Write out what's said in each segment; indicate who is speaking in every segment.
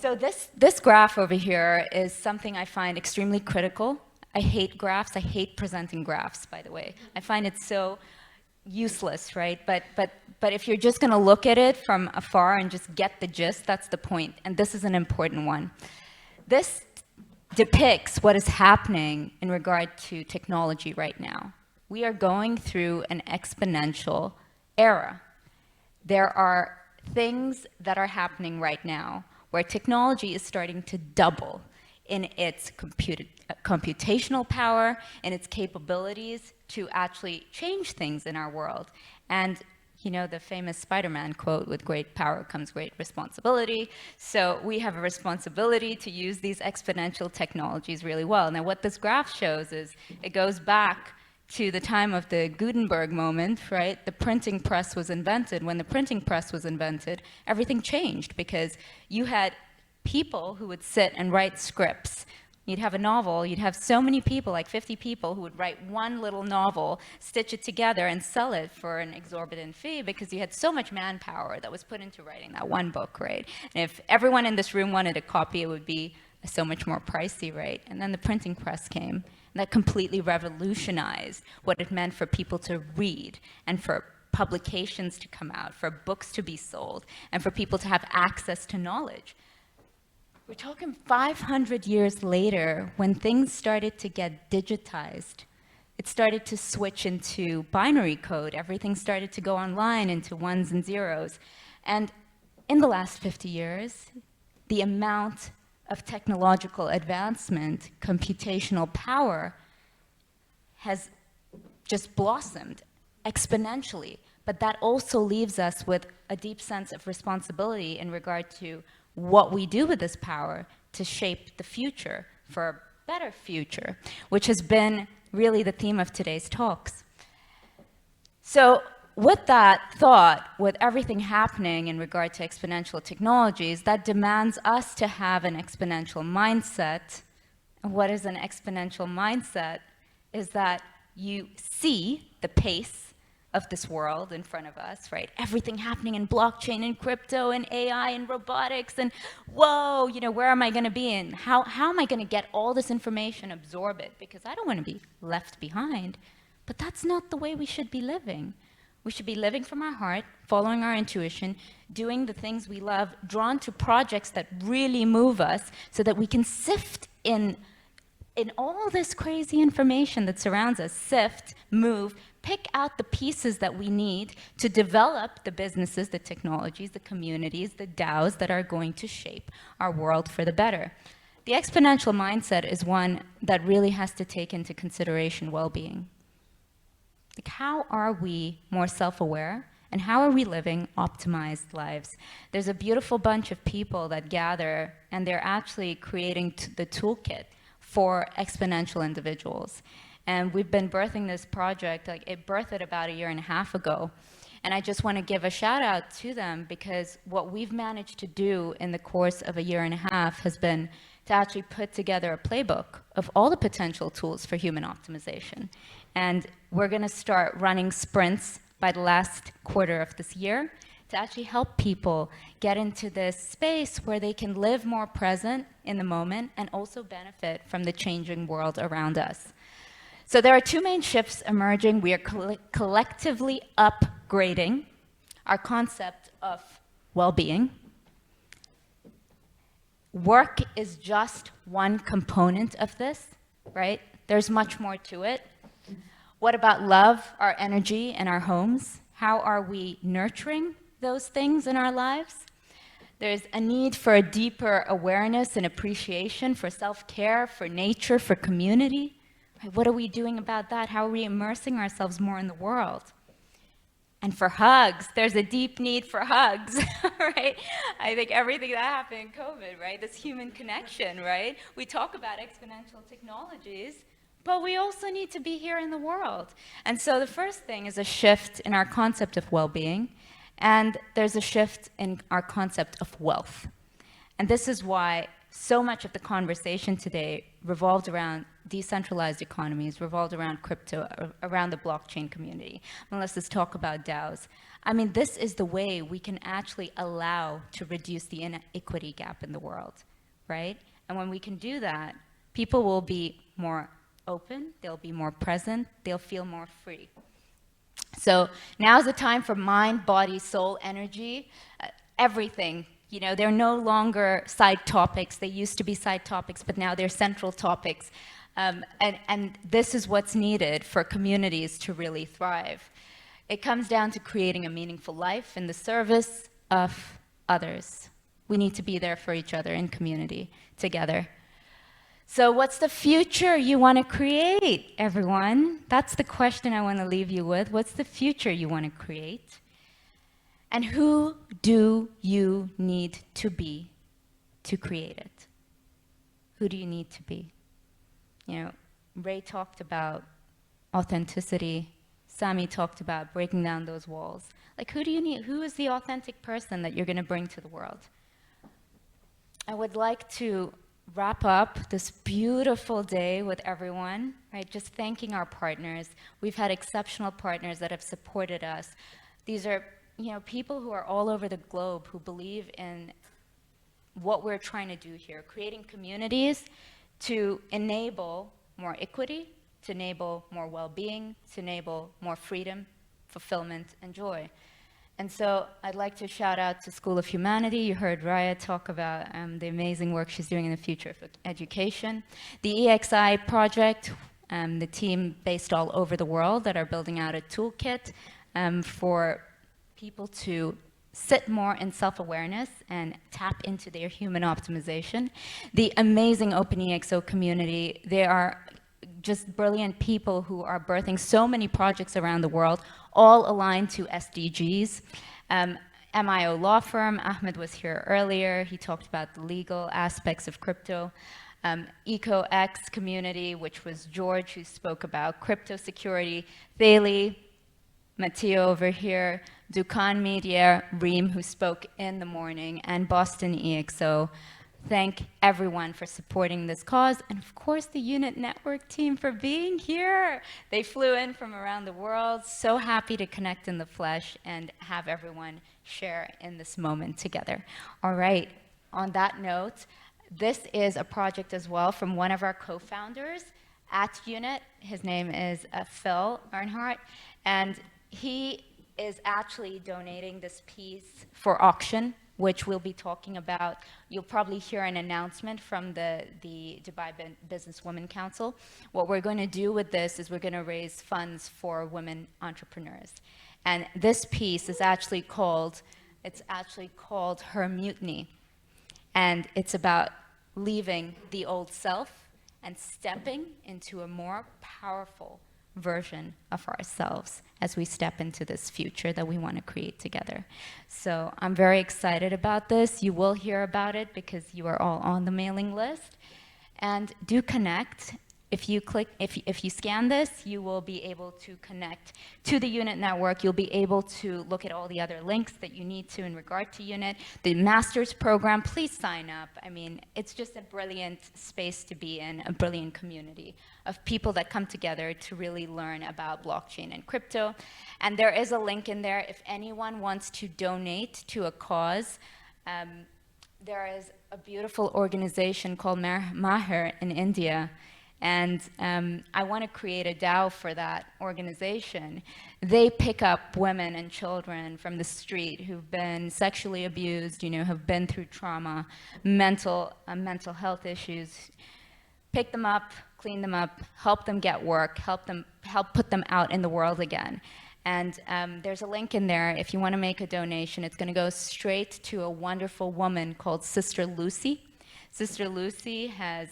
Speaker 1: So this graph over here is something I find extremely critical. I hate graphs. I hate presenting graphs, by the way. I find it so useless, right? But if you're just going to look at it from afar and just get the gist, that's the point. And this is an important one. This depicts what is happening in regard to technology right now. We are going through an exponential era. There are things that are happening right now where technology is starting to double in its computational power and its capabilities to actually change things in our world. And you know the famous Spider-Man quote, with great power comes great responsibility. So we have a responsibility to use these exponential technologies really well. Now what this graph shows is it goes back to the time of the Gutenberg moment, right? The printing press was invented. When the printing press was invented, everything changed because you had people who would sit and write scripts. You'd have a novel, you'd have so many people, like 50 people, who would write one little novel, stitch it together, and sell it for an exorbitant fee because you had so much manpower that was put into writing that one book, right? And if everyone in this room wanted a copy, it would be so much more pricey, right? And then the printing press came, and that completely revolutionized what it meant for people to read and for publications to come out, for books to be sold, and for people to have access to knowledge. We're talking 500 years later, when things started to get digitized, it started to switch into binary code. Everything started to go online into ones and zeros. And in the last 50 years, the amount of technological advancement, computational power, has just blossomed exponentially. But that also leaves us with a deep sense of responsibility in regard to what we do with this power to shape the future for a better future, which has been really the theme of today's talks. So with that thought, with everything happening in regard to exponential technologies, that demands us to have an exponential mindset. And what is an exponential mindset? Is that you see the pace of this world in front of us, right? Everything happening in blockchain and crypto and AI and robotics and whoa, you know, where am I going to be and how am I going to get all this information, absorb it? Because I don't want to be left behind. But that's not the way we should be living. We should be living from our heart, following our intuition, doing the things we love, drawn to projects that really move us so that we can sift in all this crazy information that surrounds us, sift, move, pick out the pieces that we need to develop the businesses, the technologies, the communities, the DAOs that are going to shape our world for the better. The exponential mindset is one that really has to take into consideration well-being. Like, how are we more self-aware and how are we living optimized lives? There's a beautiful bunch of people that gather and they're actually creating the toolkit for exponential individuals. And we've been birthing this project, like it birthed about 1.5 years ago. And I just want to give a shout out to them because what we've managed to do in the course of 1.5 years has been to actually put together a playbook of all the potential tools for human optimization. And we're going to start running sprints by the last quarter of this year to actually help people get into this space where they can live more present in the moment and also benefit from the changing world around us. So there are two main shifts emerging. We are collectively upgrading our concept of well-being. Work is just one component of this, right? There's much more to it. What about love, our energy, and our homes? How are we nurturing those things in our lives? There's a need for a deeper awareness and appreciation for self-care, for nature, for community. What are we doing about that? How are we immersing ourselves more in the world? And for hugs, there's a deep need for hugs, right? I think everything that happened in COVID, right? This human connection, right? We talk about exponential technologies, but we also need to be here in the world. And so the first thing is a shift in our concept of well-being, and there's a shift in our concept of wealth. And this is why so much of the conversation today revolved around decentralized economies, revolved around crypto, around the blockchain community. Melissa's talk about DAOs. I mean, this is the way we can actually allow to reduce the inequity gap in the world, right? And when we can do that, people will be more open, they'll be more present, they'll feel more free. So now's the time for mind, body, soul, energy, everything. You know, they're no longer side topics. They used to be side topics, but now they're central topics. And this is what's needed for communities to really thrive. It comes down to creating a meaningful life in the service of others. We need to be there for each other in community together. So what's the future you want to create, everyone? That's the question I want to leave you with. What's the future you want to create? And who do you need to be to create it? Who do you need to be? You know, Ray talked about authenticity. Sami talked about breaking down those walls. Like, who do you need? Who is the authentic person that you're going to bring to the world? I would like to wrap up this beautiful day with everyone, right? Just thanking our partners. We've had exceptional partners that have supported us. These are, you know, people who are all over the globe who believe in what we're trying to do here, creating communities to enable more equity, to enable more well-being, to enable more freedom, fulfillment, and joy. And so I'd like to shout out to School of Humanity. You heard Raya talk about the amazing work she's doing in the future of education. The EXI project, the team based all over the world that are building out a toolkit for people to sit more in self-awareness and tap into their human optimization. The amazing OpenEXO community, they are just brilliant people who are birthing so many projects around the world, all aligned to SDGs. MIO law firm, Ahmed was here earlier. He talked about the legal aspects of crypto. EcoX community, which was George who spoke about crypto security. Thales, Matteo over here, Dukan Media, Reem, who spoke in the morning, and Boston EXO. Thank everyone for supporting this cause, and of course the Unit Network team for being here. They flew in from around the world. So happy to connect in the flesh and have everyone share in this moment together. All right, on that note, this is a project as well from one of our co-founders at Unit. His name is Phil Earnhardt, and he is actually donating this piece for auction, which we'll be talking about. You'll probably hear an announcement from the Dubai Business Women Council. What we're going to do with this is we're going to raise funds for women entrepreneurs. And this piece is actually called, Her Mutiny. And it's about leaving the old self and stepping into a more powerful version of ourselves as we step into this future that we want to create together. So I'm very excited about this. You will hear about it because you are all on the mailing list. And do connect. If you scan this, you will be able to connect to the Unit Network. You'll be able to look at all the other links that you need to in regard to Unit. The master's program, please sign up. I mean, it's just a brilliant space to be in, a brilliant community of people that come together to really learn about blockchain and crypto. And there is a link in there if anyone wants to donate to a cause. There is a beautiful organization called Maher in India. And I want to create a DAO for that organization. They pick up women and children from the street who've been sexually abused, you know, have been through trauma, mental health issues. Pick them up, clean them up, help them get work, help put them out in the world again. And there's a link in there if you want to make a donation. It's going to go straight to a wonderful woman called Sister Lucy. Sister Lucy has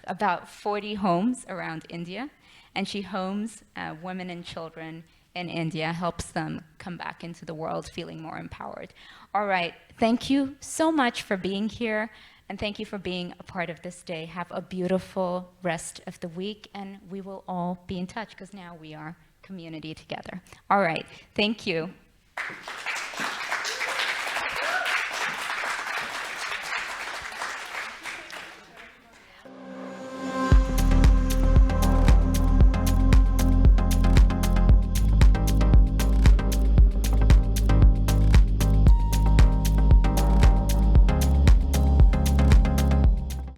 Speaker 1: about 40 homes around India, and she homes women and children in India, helps them come back into the world feeling more empowered. All right, thank you so much for being here, and thank you for being a part of this day. Have a beautiful rest of the week, and we will all be in touch because now we are community together. All right, thank you.